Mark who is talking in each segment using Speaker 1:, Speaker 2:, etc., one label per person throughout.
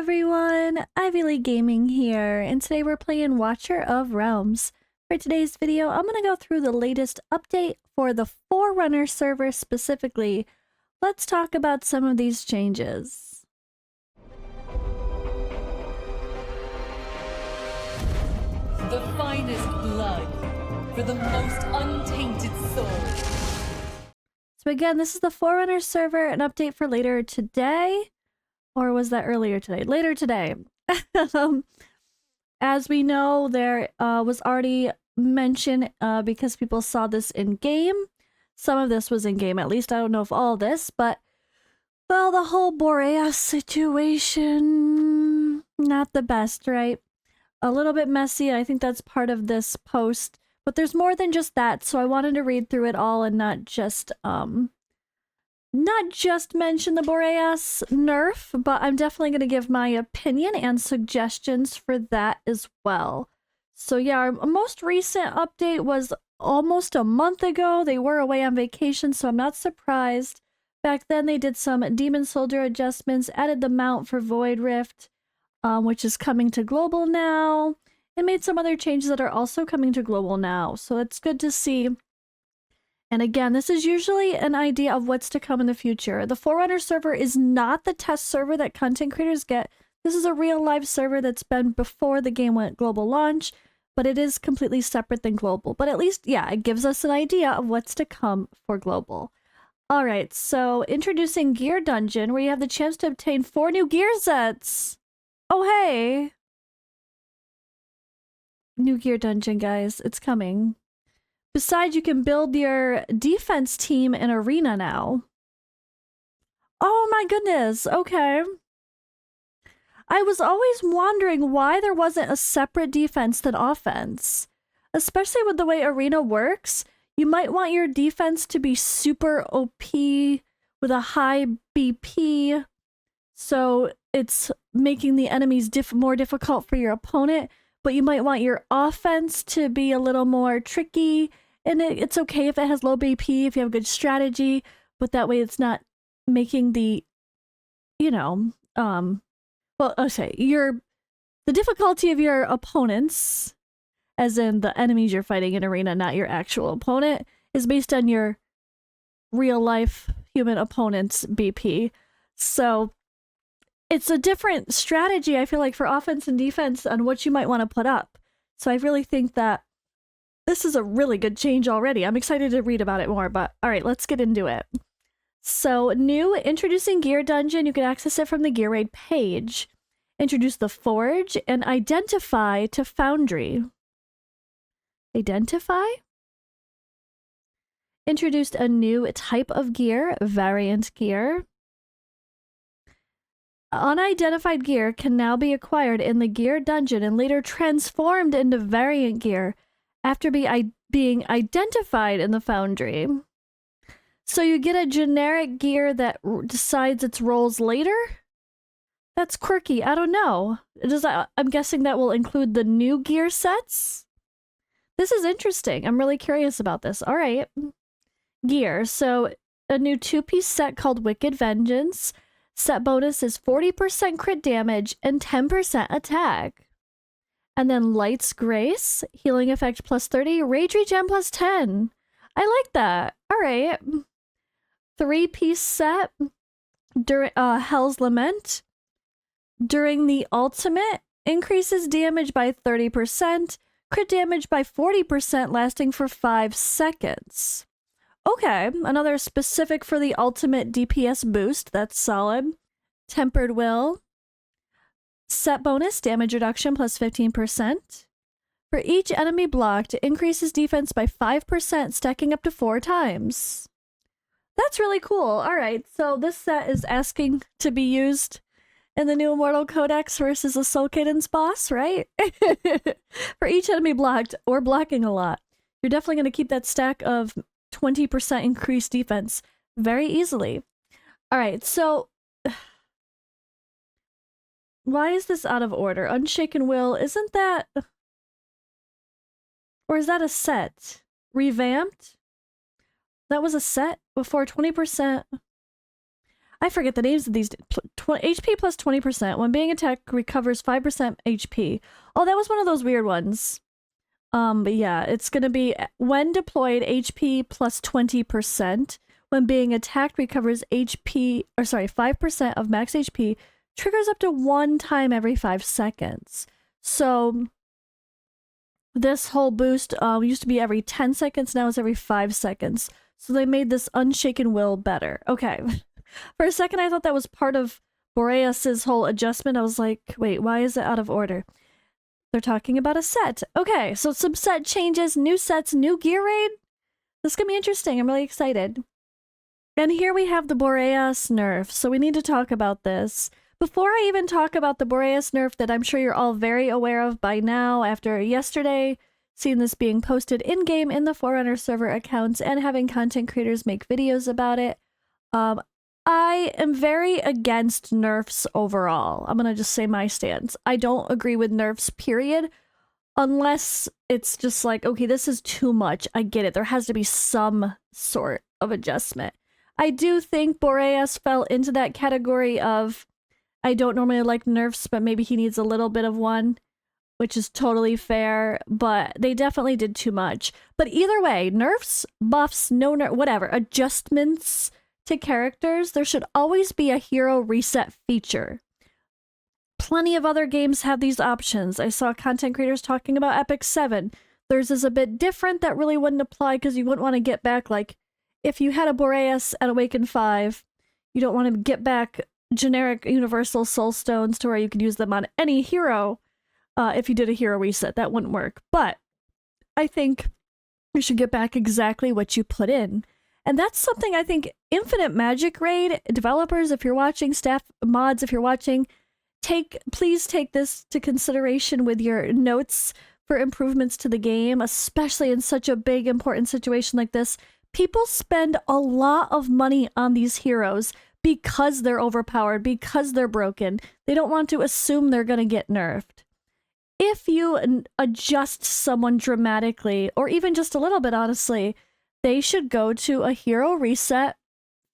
Speaker 1: everyone, Ivy League Gaming here, and today we're playing Watcher of Realms. For today's video, I'm going to go through the latest update for the Forerunner server specifically. Let's talk about some of these changes.
Speaker 2: The finest blood for the most untainted soul.
Speaker 1: So again, this is the Forerunner server, an update for later today. Or was that earlier today? Later today. As we know, there was already mention because people saw this in game. Some of this was in game, at least. I don't know if all this, but well, the whole Boreas situation, not the best, right? A little bit messy. I think that's part of this post, but there's more than just that. So I wanted to read through it all and not just mention the Boreas NERF, but I'm definitely going to give my opinion and suggestions for that as well. So yeah, our most recent update was almost a month ago. They were away on vacation, so I'm not surprised. Back then they did some Demon Soldier adjustments, added the mount for Void Rift, which is coming to global now, and made some other changes that are also coming to global now. So it's good to see. And again, this is usually an idea of what's to come in the future. The Forerunner server is not the test server that content creators get. This is a real live server that's been before the game went global launch, but it is completely separate than global. But at least, yeah, it gives us an idea of what's to come for global. All right, so introducing Gear Dungeon, where you have the chance to obtain 4 new gear sets. Oh, hey. New Gear Dungeon, guys. It's coming. Besides, you can build your defense team in Arena now. Oh my goodness, okay. I was always wondering why there wasn't a separate defense than offense. Especially with the way Arena works, you might want your defense to be super OP with a high BP, so it's making the enemies more difficult for your opponent. But you might want your offense to be a little more tricky, and it's okay if it has low BP, if you have a good strategy, but that way it's not making the, you know, well, okay, the difficulty of your opponents, as in the enemies you're fighting in Arena, not your actual opponent, is based on your real-life human opponent's BP. So it's a different strategy, I feel like, for offense and defense on what you might want to put up. So I really think that this is a really good change already. I'm excited to read about it more, but all right, let's get into it. So new, introducing Gear Dungeon. You can access it from the Gear Raid page. Introduce the Forge and Identify to Foundry. Identify? Introduced a new type of gear, Variant Gear. Unidentified gear can now be acquired in the Gear Dungeon and later transformed into Variant Gear after being identified in the Foundry. So you get a generic gear that decides its roles later? That's quirky. I don't know. I'm guessing that will include the new gear sets? This is interesting. I'm really curious about this. All right. Gear. So a new 2-piece set called Wicked Vengeance. Set bonus is 40% crit damage and 10% attack. And then Light's Grace, healing effect plus 30, rage regen plus 10. I like that. All right. 3-piece set, Hell's Lament. During the ultimate, increases damage by 30%, crit damage by 40%, lasting for 5 seconds. Okay, another specific for the ultimate DPS boost. That's solid. Tempered Will. Set bonus, damage reduction plus 15%. For each enemy blocked, it increases defense by 5%, stacking up to 4 times. That's really cool. All right, so this set is asking to be used in the new Immortal Codex versus a Soul Cadence boss, right? For each enemy blocked, or blocking a lot, you're definitely going to keep that stack of 20% increased defense very easily. All right, so why is this out of order? Unshaken Will, isn't that... Or is that a set? Revamped? That was a set before 20%. I forget the names of these. HP plus 20%. When being attacked, recovers 5% HP. Oh, that was one of those weird ones. But yeah, it's gonna be when deployed, HP plus 20%. When being attacked, recovers 5% of max HP. Triggers up to 1 time every 5 seconds. So this whole boost used to be every 10 seconds, now it's every 5 seconds. So they made this Unshaken Will better. Okay. For a second, I thought that was part of Boreas' whole adjustment. I was like, wait, why is it out of order? They're talking about a set. Okay, so some set changes, new sets, new gear raid. This is going to be interesting. I'm really excited. And here we have the Boreas NERF. So we need to talk about this. Before I even talk about the Boreas NERF that I'm sure you're all very aware of by now after yesterday, seeing this being posted in-game in the Forerunner Server accounts and having content creators make videos about it, I am very against nerfs overall. I'm gonna just say my stance. I don't agree with nerfs, period. Unless it's just like, okay, this is too much. I get it. There has to be some sort of adjustment. I do think Boreas fell into that category of, I don't normally like nerfs, but maybe he needs a little bit of one, which is totally fair, but they definitely did too much. But either way, nerfs, buffs, no nerf, whatever, adjustments to characters, there should always be a hero reset feature. Plenty of other games have these options. I saw content creators talking about Epic 7. Theirs is a bit different. That really wouldn't apply because you wouldn't want to get back, like, if you had a Boreas at Awaken 5, you don't want to get back generic universal soul stones to where you could use them on any hero if you did a hero reset. That wouldn't work. But I think you should get back exactly what you put in. And that's something I think Infinite Magic Raid developers, if you're watching, staff mods, if you're watching, please take this to consideration with your notes for improvements to the game, especially in such a big, important situation like this. People spend a lot of money on these heroes because they're overpowered, because they're broken. They don't want to assume they're going to get nerfed. If you adjust someone dramatically, or even just a little bit, honestly, they should go to a hero reset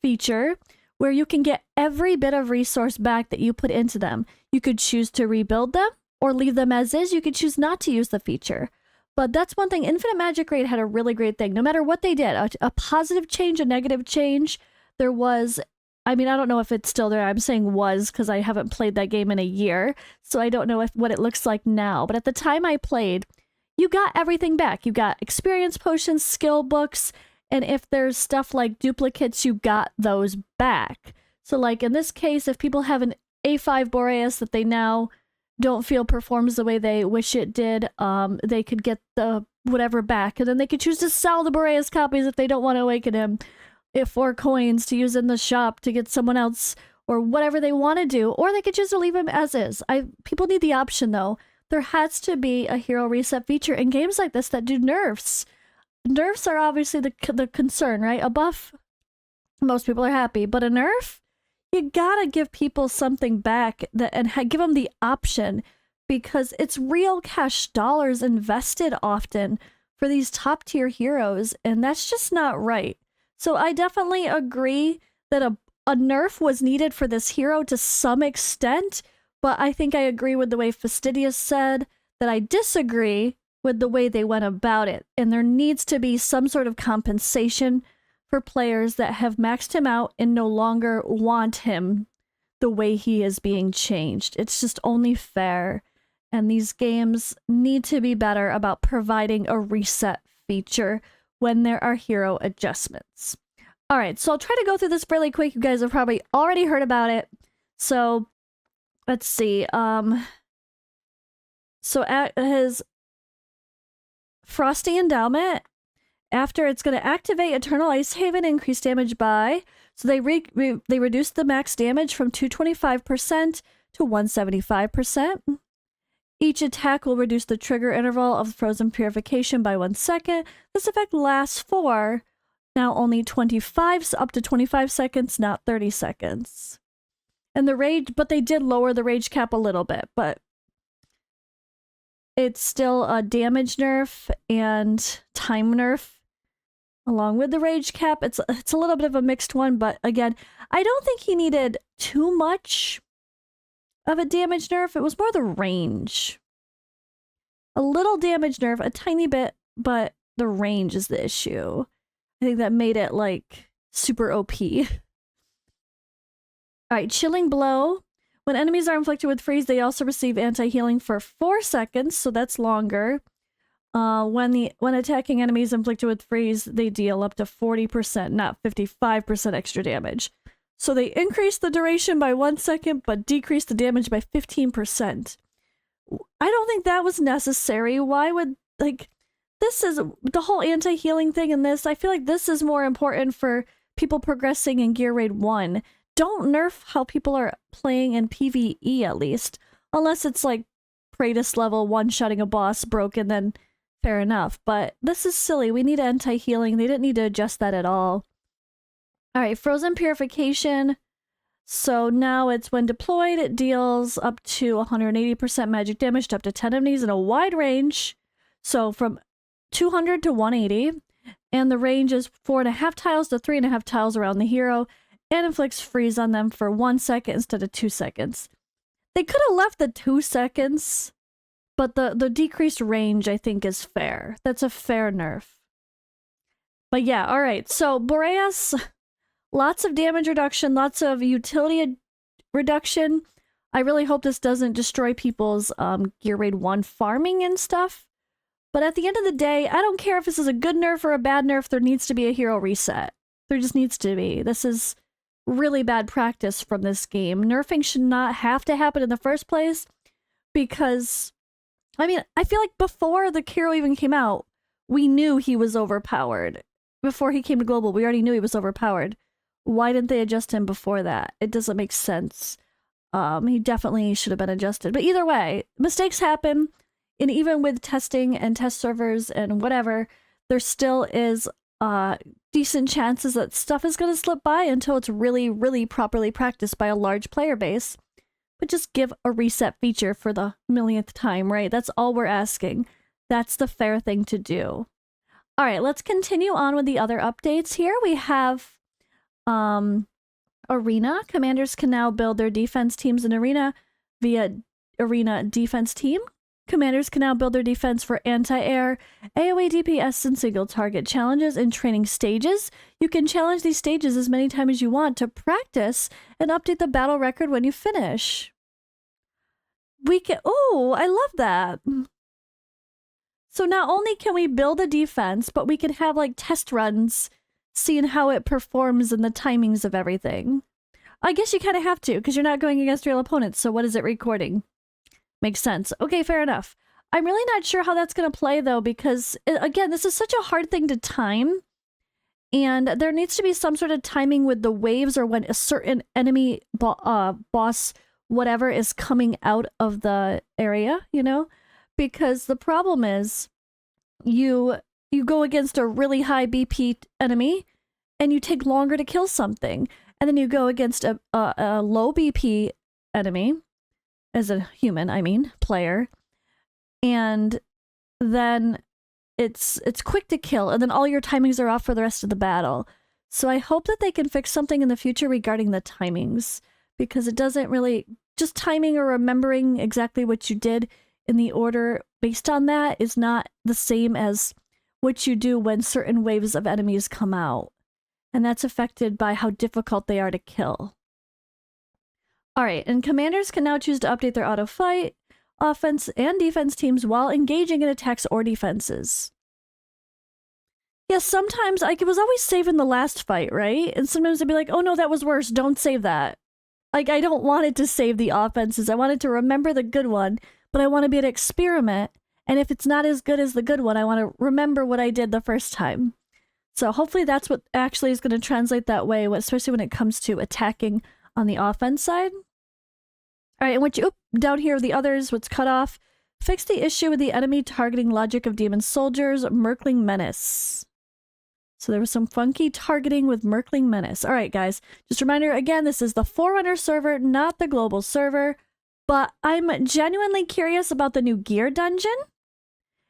Speaker 1: feature where you can get every bit of resource back that you put into them. You could choose to rebuild them or leave them as is. You could choose not to use the feature. But that's one thing. Infinite Magic Raid had a really great thing. No matter what they did, a positive change, a negative change, there was, I mean, I don't know if it's still there. I'm saying was because I haven't played that game in a year. So I don't know what it looks like now. But at the time I played, you got everything back. You got experience potions, skill books, and if there's stuff like duplicates, you got those back. So like in this case, if people have an A5 Boreas that they now don't feel performs the way they wish it did, they could get the whatever back, and then they could choose to sell the Boreas copies if they don't want to awaken him, for coins to use in the shop to get someone else, or whatever they want to do, or they could choose to leave him as is. People need the option though. There has to be a hero reset feature in games like this that do nerfs. Nerfs are obviously the concern, right? A buff, most people are happy, but a nerf, you gotta give people something back and give them the option, because it's real cash dollars invested often for these top tier heroes, and that's just not right. So I definitely agree that a nerf was needed for this hero to some extent, but I think I agree with the way Fastidious said that I disagree with the way they went about it, and there needs to be some sort of compensation for players that have maxed him out and no longer want him the way he is being changed. It's just only fair, and these games need to be better about providing a reset feature when there are hero adjustments. All right, so I'll try to go through this really quick. You guys have probably already heard about it. So let's see. So at his Frosty Endowment, after it's going to activate Eternal Ice Haven, increase damage by, so they reduced the max damage from 225% to 175%. Each attack will reduce the trigger interval of Frozen Purification by 1 second. This effect lasts for now only up to 25 seconds, not 30 seconds. And the rage, but they did lower the rage cap a little bit, but it's still a damage nerf and time nerf. along with the rage cap. It's a little bit of a mixed one, but again, I don't think he needed too much of a damage nerf. It was more the range. A little damage nerf, a tiny bit, but the range is the issue. I think that made it like super OP. Alright, chilling blow. When enemies are inflicted with freeze, they also receive anti-healing for 4 seconds, so that's longer. When attacking enemies inflicted with freeze, they deal up to 40%, not 55% extra damage. So they increase the duration by 1 second, but decrease the damage by 15%. I don't think that was necessary. Why would, like, this is the whole anti-healing thing in this. I feel like this is more important for people progressing in Gear Raid 1. Don't nerf how people are playing in PvE, at least. Unless it's like Kratos level, one-shotting a boss broken, then fair enough. But this is silly. We need anti-healing. They didn't need to adjust that at all. Alright, Frozen Purification. So now it's when deployed, it deals up to 180% magic damage to up to 10 enemies in a wide range. So from 200 to 180. And the range is 4.5 tiles to 3.5 tiles around the hero. And inflicts freeze on them for 1 second instead of 2 seconds. They could have left the 2 seconds, but the decreased range, I think, is fair. That's a fair nerf. But yeah, alright. So, Boreas, lots of damage reduction, lots of utility reduction. I really hope this doesn't destroy people's Gear Raid 1 farming and stuff. But at the end of the day, I don't care if this is a good nerf or a bad nerf, there needs to be a hero reset. There just needs to be. This is really bad practice from this game. Nerfing should not have to happen in the first place because, I mean, I feel like before the hero even came out, we knew he was overpowered. Before he came to Global, we already knew he was overpowered. Why didn't they adjust him before that? It doesn't make sense. He definitely should have been adjusted. But either way, mistakes happen, and even with testing and test servers and whatever, there still is decent chances that stuff is going to slip by until it's really, really properly practiced by a large player base. But just give a reset feature for the millionth time, right? That's all we're asking. That's the fair thing to do. All right, let's continue on with the other updates here. We have Arena. Commanders can now build their defense teams in Arena via Arena Defense Team. Commanders can now build their defense for anti-air, AoE DPS, and single target challenges in training stages. You can challenge these stages as many times as you want to practice and update the battle record when you finish. We can— oh, I love that. So not only can we build a defense, but we can have like test runs seeing how it performs and the timings of everything. I guess you kind of have to because you're not going against real opponents, so what is it recording? Makes sense. Okay, fair enough. I'm really not sure how that's going to play, though, because, again, this is such a hard thing to time. And there needs to be some sort of timing with the waves or when a certain enemy boss, whatever, is coming out of the area, you know? Because the problem is you go against a really high BP enemy and you take longer to kill something. And then you go against a low BP enemy, as a human, I mean, player, and then it's quick to kill, and then all your timings are off for the rest of the battle. So I hope that they can fix something in the future regarding the timings, because it doesn't really— just timing or remembering exactly what you did in the order based on that is not the same as what you do when certain waves of enemies come out. And that's affected by how difficult they are to kill. Alright, and commanders can now choose to update their auto-fight, offense, and defense teams while engaging in attacks or defenses. Yes, sometimes I was always saving the last fight, right? And sometimes I'd be like, oh no, that was worse, don't save that. Like, I don't want it to save the offenses, I want it to remember the good one, but I want to be able to experiment, and if it's not as good as the good one, I want to remember what I did the first time. So hopefully that's what actually is going to translate that way, especially when it comes to attacking on the offense side. All right, and what you— down here, the others, what's cut off. Fix the issue with the enemy targeting logic of demon soldiers, Merkling Menace. So there was some funky targeting with Merkling Menace. All right, guys, just a reminder, again, this is the Forerunner server, not the global server, but I'm genuinely curious about the new gear dungeon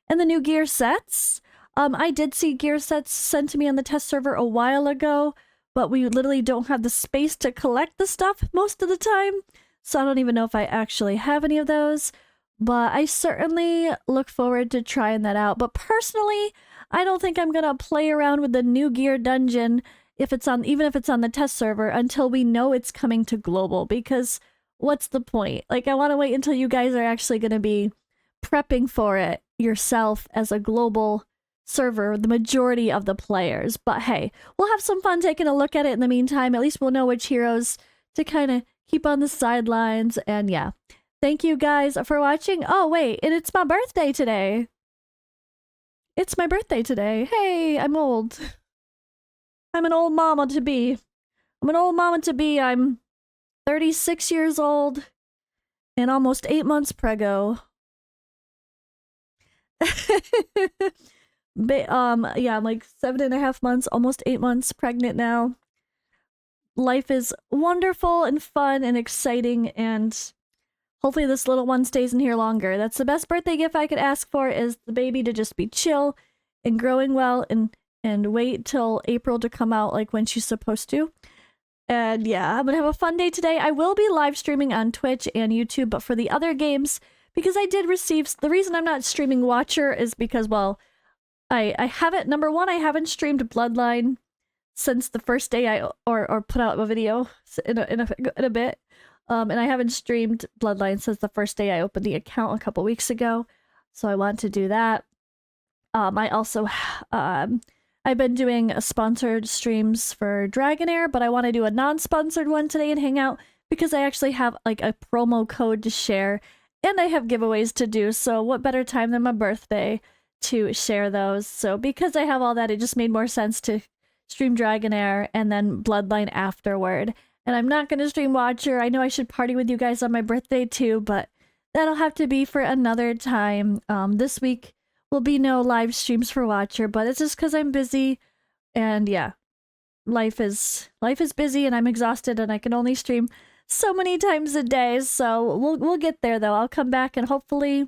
Speaker 1: and the new gear sets. I did see gear sets sent to me on the test server a while ago, but we literally don't have the space to collect the stuff most of the time. So I don't even know if I actually have any of those. But I certainly look forward to trying that out. But personally, I don't think I'm gonna play around with the new gear dungeon if it's on, even if it's on the test server, until we know it's coming to global, because what's the point? Like, I want to wait until you guys are actually going to be prepping for it yourself as a global server, the majority of the players. But hey, we'll have some fun taking a look at it in the meantime. At least we'll know which heroes to kind of keep on the sidelines. And yeah, thank you guys for watching. Oh wait, and it's my birthday today. It's my birthday today. Hey, I'm old. I'm an old mama to be. I'm an old mama to be. I'm 36 years old and almost 8 months preggo. Yeah, I'm like 7.5 months, almost 8 months pregnant now. Life is wonderful and fun and exciting, and hopefully this little one stays in here longer. That's the best birthday gift I could ask for, is the baby to just be chill and growing well and wait till April to come out like when she's supposed to. And yeah, I'm gonna have a fun day today. I will be live streaming on Twitch and YouTube, but for the other games, because I did receive, the reason I'm not streaming Watcher is because, well, I haven't, number one, I haven't streamed Bloodline since the first day or put out a video in a bit. And I haven't streamed Bloodline since the first day I opened the account a couple weeks ago. So I want to do that. I also, I've been doing a sponsored streams for Dragonair, but I want to do a non-sponsored one today and hang out because I actually have like a promo code to share and I have giveaways to do. So what better time than my birthday to share those? So because I have all that, it just made more sense to stream Dragonair and then Bloodline afterward. And I'm not going to stream Watcher. I know I should party with you guys on my birthday too, but that'll have to be for another time. This week will be no live streams for Watcher, but it's just because I'm busy, and yeah, life is busy, and I'm exhausted, and I can only stream so many times a day. So we'll get there though. I'll come back, and hopefully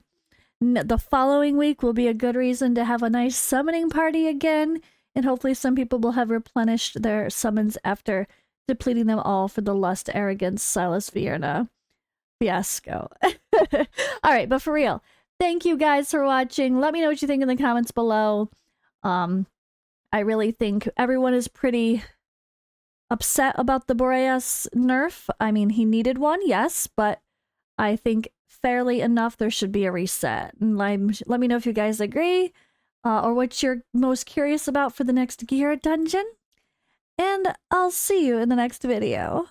Speaker 1: the following week will be a good reason to have a nice summoning party again, and hopefully some people will have replenished their summons after depleting them all for the Lust, Arrogance, Silas Vierna fiasco. All right, but for real, thank you guys for watching. Let me know what you think in the comments below. I really think everyone is pretty upset about the Boreas nerf. I mean, he needed one, yes, but I think fairly enough there should be a reset. And let me know if you guys agree, or what you're most curious about for the next gear dungeon. And I'll see you in the next video.